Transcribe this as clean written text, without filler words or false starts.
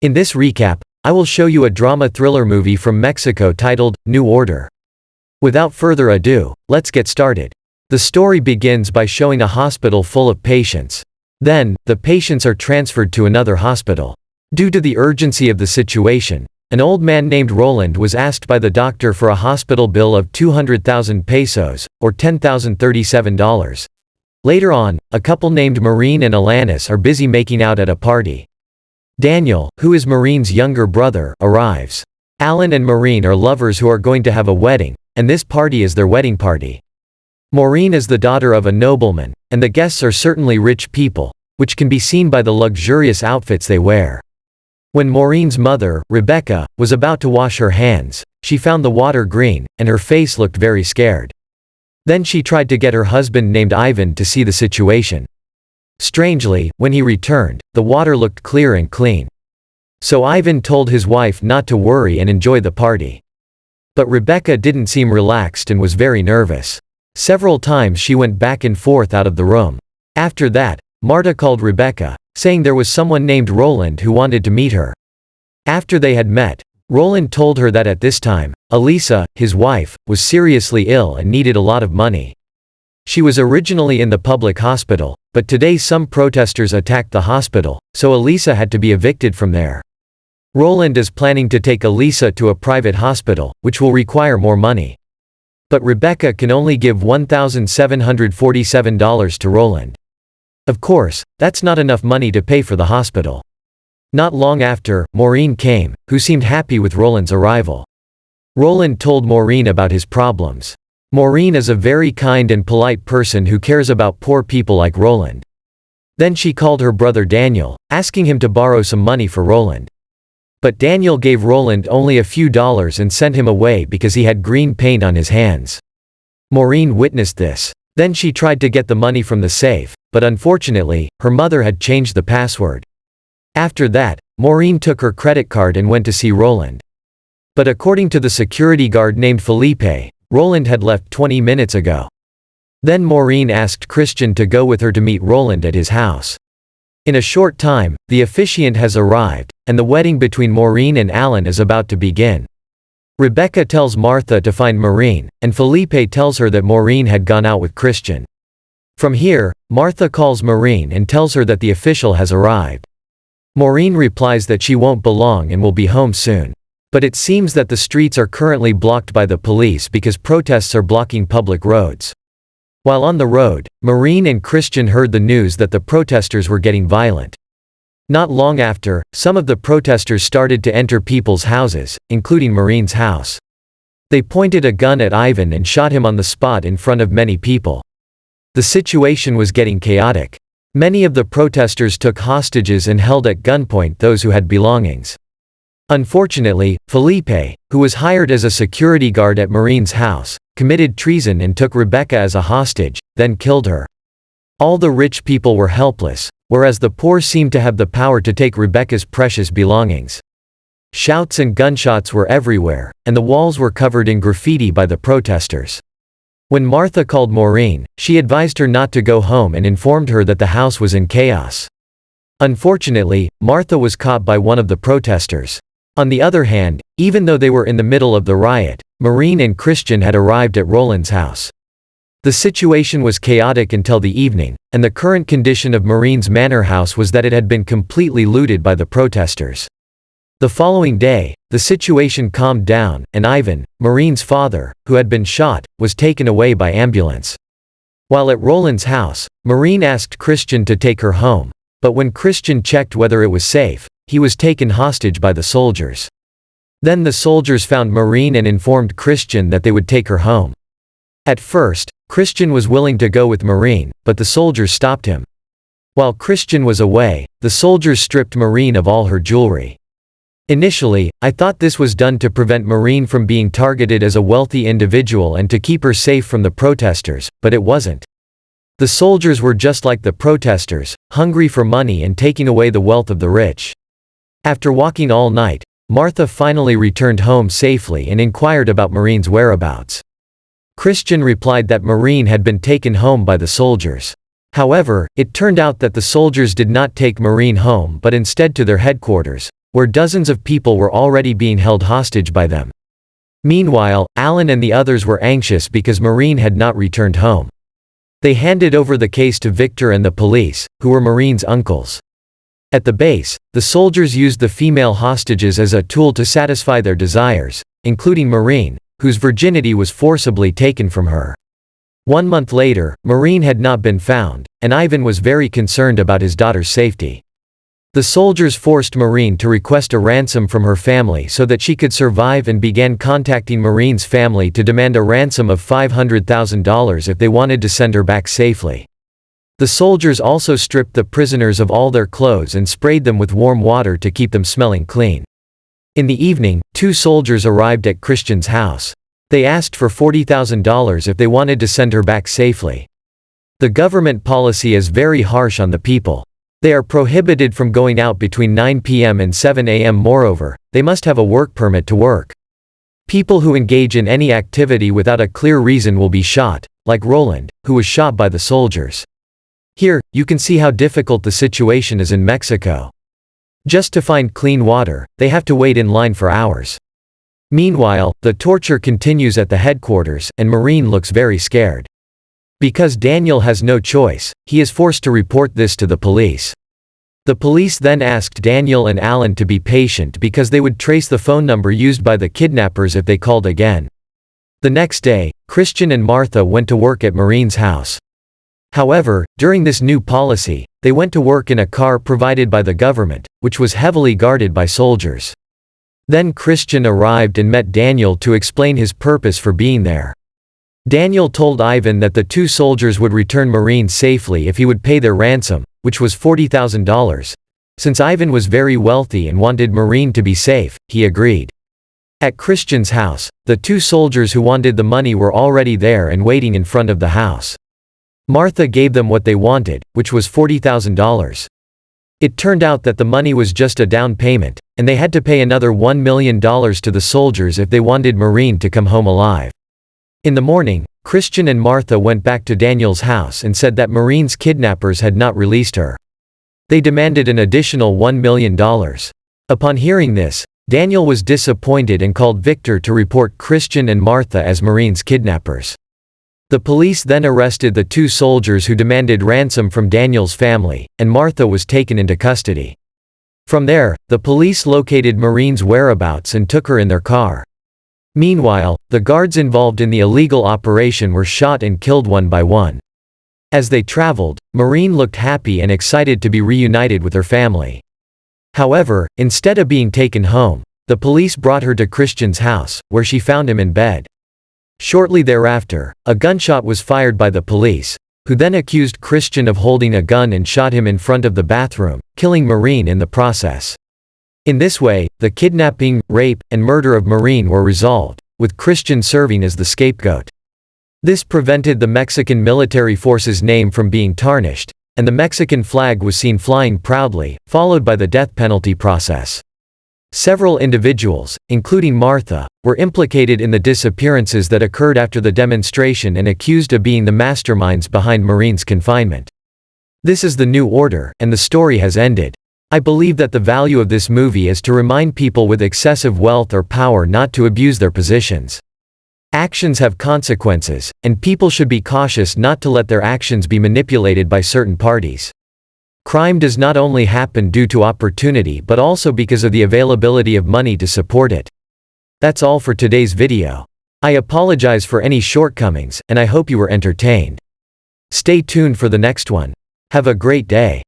In this recap, I will show you a drama thriller movie from Mexico titled, New Order. Without further ado, let's get started. The story begins by showing a hospital full of patients. Then, the patients are transferred to another hospital. Due to the urgency of the situation, an old man named Roland was asked by the doctor for a hospital bill of 200,000 pesos, or $10,037. Later on, a couple named Maureen and Alanis are busy making out at a party. Daniel, who is Maureen's younger brother, arrives. Alan and Maureen are lovers who are going to have a wedding, and this party is their wedding party. Maureen is the daughter of a nobleman, and the guests are certainly rich people, which can be seen by the luxurious outfits they wear. When Maureen's mother, Rebecca, was about to wash her hands, she found the water green, and her face looked very scared. Then she tried to get her husband named Ivan to see the situation. Strangely, when he returned, the water looked clear and clean. So Ivan told his wife not to worry and enjoy the party. But Rebecca didn't seem relaxed and was very nervous. Several times she went back and forth out of the room. After that, Marta called Rebecca, saying there was someone named Roland who wanted to meet her. After they had met, Roland told her that at this time, Elisa, his wife, was seriously ill and needed a lot of money. She was originally in the public hospital, but today some protesters attacked the hospital, so Elisa had to be evicted from there. Roland is planning to take Elisa to a private hospital, which will require more money. But Rebecca can only give $1,747 to Roland. Of course, that's not enough money to pay for the hospital. Not long after, Maureen came, who seemed happy with Roland's arrival. Roland told Maureen about his problems. Maureen is a very kind and polite person who cares about poor people like Roland. Then she called her brother Daniel, asking him to borrow some money for Roland. But Daniel gave Roland only a few dollars and sent him away because he had green paint on his hands. Maureen witnessed this. Then she tried to get the money from the safe, but unfortunately, her mother had changed the password. After that, Maureen took her credit card and went to see Roland. But according to the security guard named Felipe, Roland had left 20 minutes ago. Then Maureen asked Christian to go with her to meet Roland at his house. In a short time, the officiant has arrived, and the wedding between Maureen and Alan is about to begin. Rebecca tells Martha to find Maureen, and Felipe tells her that Maureen had gone out with Christian. From here, Martha calls Maureen and tells her that the official has arrived. Maureen replies that she won't belong and will be home soon. But it seems that the streets are currently blocked by the police because protests are blocking public roads. While on the road, Maureen and Christian heard the news that the protesters were getting violent. Not long after, some of the protesters started to enter people's houses, including Maureen's house. They pointed a gun at Ivan and shot him on the spot in front of many people. The situation was getting chaotic. Many of the protesters took hostages and held at gunpoint those who had belongings. Unfortunately, Felipe, who was hired as a security guard at Maureen's house, committed treason and took Rebecca as a hostage, then killed her. All the rich people were helpless, whereas the poor seemed to have the power to take Rebecca's precious belongings. Shouts and gunshots were everywhere, and the walls were covered in graffiti by the protesters. When Martha called Maureen, she advised her not to go home and informed her that the house was in chaos. Unfortunately, Martha was caught by one of the protesters. On the other hand, even though they were in the middle of the riot, Maureen and Christian had arrived at Roland's house. The situation was chaotic until the evening, and the current condition of Maureen's manor house was that it had been completely looted by the protesters. The following day, the situation calmed down, and Ivan, Maureen's father, who had been shot, was taken away by ambulance. While at Roland's house, Maureen asked Christian to take her home, but when Christian checked whether it was safe, he was taken hostage by the soldiers. Then the soldiers found Maureen and informed Christian that they would take her home. At first, Christian was willing to go with Maureen, but the soldiers stopped him. While Christian was away, the soldiers stripped Maureen of all her jewelry. Initially, I thought this was done to prevent Maureen from being targeted as a wealthy individual and to keep her safe from the protesters, but it wasn't. The soldiers were just like the protesters, hungry for money and taking away the wealth of the rich. After walking all night, Martha finally returned home safely and inquired about Maureen's whereabouts. Christian replied that Maureen had been taken home by the soldiers. However, it turned out that the soldiers did not take Maureen home but instead to their headquarters, where dozens of people were already being held hostage by them. Meanwhile, Alan and the others were anxious because Maureen had not returned home. They handed over the case to Victor and the police, who were Maureen's uncles. At the base, the soldiers used the female hostages as a tool to satisfy their desires, including Maureen, whose virginity was forcibly taken from her. 1 month later, Maureen had not been found, and Ivan was very concerned about his daughter's safety. The soldiers forced Maureen to request a ransom from her family so that she could survive and began contacting Maureen's family to demand a ransom of $500,000 if they wanted to send her back safely. The soldiers also stripped the prisoners of all their clothes and sprayed them with warm water to keep them smelling clean. In the evening, 2 soldiers arrived at Christian's house. They asked for $40,000 if they wanted to send her back safely. The government policy is very harsh on the people. They are prohibited from going out between 9 p.m. and 7 a.m. Moreover, they must have a work permit to work. People who engage in any activity without a clear reason will be shot, like Roland, who was shot by the soldiers. Here, you can see how difficult the situation is in Mexico. Just to find clean water, they have to wait in line for hours. Meanwhile, the torture continues at the headquarters, and Maureen looks very scared. Because Daniel has no choice, he is forced to report this to the police. The police then asked Daniel and Alan to be patient because they would trace the phone number used by the kidnappers if they called again. The next day, Christian and Martha went to work at Maureen's house. However, during this new policy, they went to work in a car provided by the government, which was heavily guarded by soldiers. Then Christian arrived and met Daniel to explain his purpose for being there. Daniel told Ivan that the 2 soldiers would return Maureen safely if he would pay their ransom, which was $40,000. Since Ivan was very wealthy and wanted Maureen to be safe, he agreed. At Christian's house, the 2 soldiers who wanted the money were already there and waiting in front of the house. Martha gave them what they wanted, which was $40,000. It turned out that the money was just a down payment, and they had to pay another $1 million to the soldiers if they wanted Maureen to come home alive. In the morning, Christian and Martha went back to Daniel's house and said that Maureen's kidnappers had not released her. They demanded an additional $1 million. Upon hearing this, Daniel was disappointed and called Victor to report Christian and Martha as Maureen's kidnappers. The police then arrested the 2 soldiers who demanded ransom from Daniel's family, and Martha was taken into custody. From there, the police located Maureen's whereabouts and took her in their car. Meanwhile, the guards involved in the illegal operation were shot and killed one by one. As they traveled, Maureen looked happy and excited to be reunited with her family. However, instead of being taken home, the police brought her to Christian's house, where she found him in bed. Shortly thereafter, a gunshot was fired by the police, who then accused Christian of holding a gun and shot him in front of the bathroom, killing Maureen in the process. In this way, the kidnapping, rape, and murder of Maureen were resolved, with Christian serving as the scapegoat. This prevented the Mexican military force's name from being tarnished, and the Mexican flag was seen flying proudly, followed by the death penalty process. Several individuals, including Martha, were implicated in the disappearances that occurred after the demonstration and accused of being the masterminds behind Maureen's confinement. This is the new order, and the story has ended. I believe that the value of this movie is to remind people with excessive wealth or power not to abuse their positions. Actions have consequences, and people should be cautious not to let their actions be manipulated by certain parties. Crime does not only happen due to opportunity but also because of the availability of money to support it. That's all for today's video. I apologize for any shortcomings, and I hope you were entertained. Stay tuned for the next one. Have a great day.